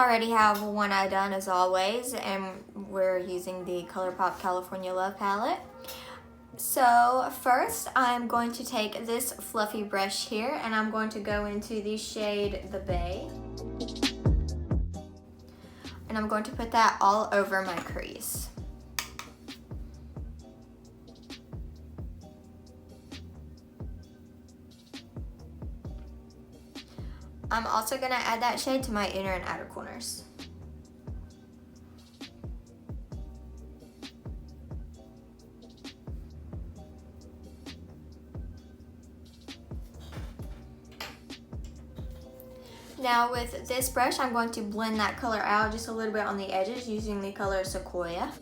already have one eye done as always, and we're using the Colourpop California Love palette. So first I'm going to take this fluffy brush here and I'm going to go into the shade The Bay. And I'm going to put that all over my crease. I'm also going to add that shade to my inner and outer corners. Now with this brush, I'm going to blend that color out just a little bit on the edges using the color Sequoia.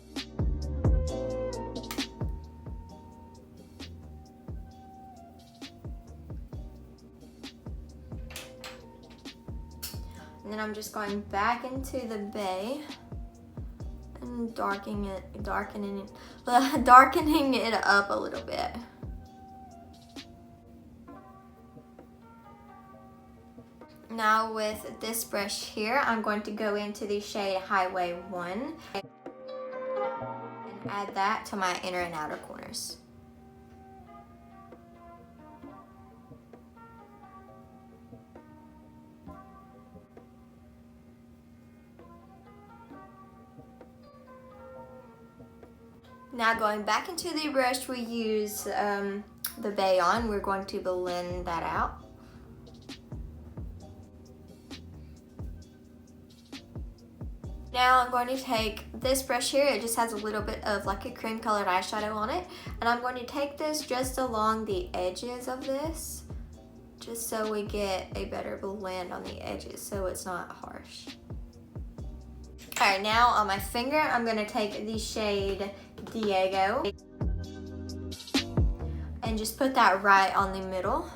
And then I'm just going back into the Bay and darkening it up a little bit. Now with this brush here, I'm going to go into the shade Highway 1 and add that to my inner and outer corners. Now going back into the brush we used the Bay on, we're going to blend that out. Now I'm going to take this brush here, it just has a little bit of like a cream colored eyeshadow on it, and I'm going to take this just along the edges of this, just so we get a better blend on the edges so it's not harsh. Alright, now on my finger I'm going to take the shade Diego and just put that right on the middle.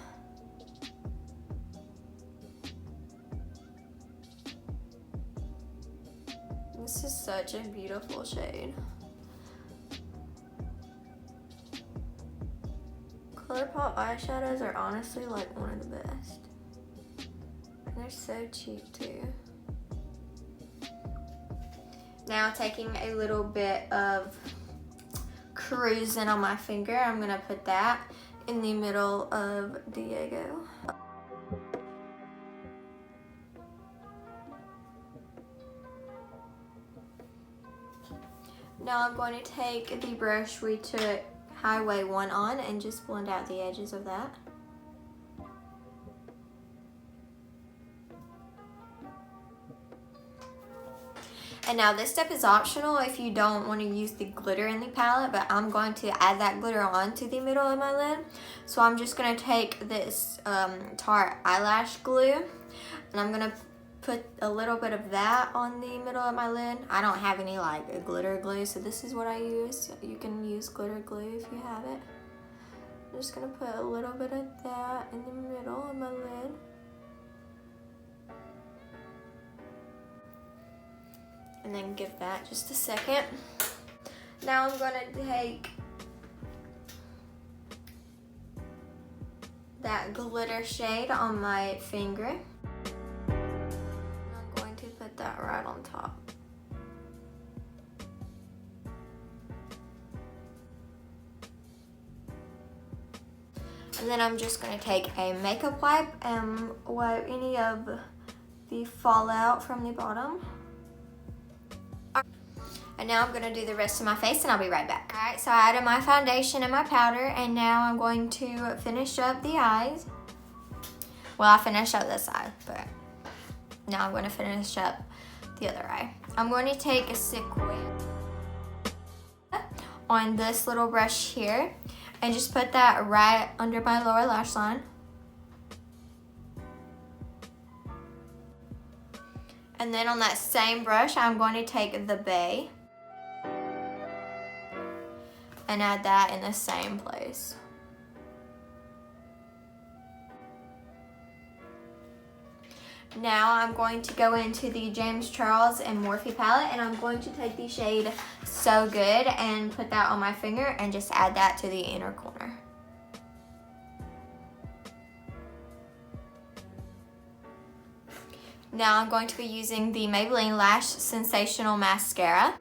This is such a beautiful shade. Colourpop eyeshadows are honestly like one of the best. And they're so cheap too. Now taking a little bit of cruising on my finger, I'm gonna put that in the middle of Diego. Now I'm going to take the brush we took Highway 1 on and just blend out the edges of that. And now this step is optional if you don't want to use the glitter in the palette, but I'm going to add that glitter onto the middle of my lid. So I'm just going to take this Tarte eyelash glue and I'm going to put a little bit of that on the middle of my lid. I don't have any like glitter glue, so this is what I use. You can use glitter glue if you have it. I'm just gonna put a little bit of that in the middle of my lid. And then give that just a second. Now I'm gonna take that glitter shade on my finger. That right on top. And then I'm just going to take a makeup wipe and wipe any of the fallout from the bottom. And now I'm going to do the rest of my face and I'll be right back. Alright, so I added my foundation and my powder and now I'm going to finish up the eyes. Well, I finished up this eye, but now I'm going to finish up the other eye. I'm going to take a Sequoia on this little brush here and just put that right under my lower lash line. And then on that same brush, I'm going to take the Bay and add that in the same place. Now I'm going to go into the James Charles and Morphe palette and I'm going to take the shade So Good and put that on my finger and just add that to the inner corner. Now I'm going to be using the Maybelline Lash Sensational Mascara.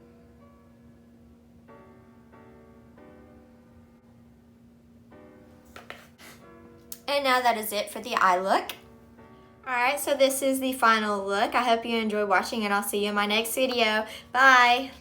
And now that is it for the eye look. Alright, so this is the final look. I hope you enjoyed watching and I'll see you in my next video. Bye!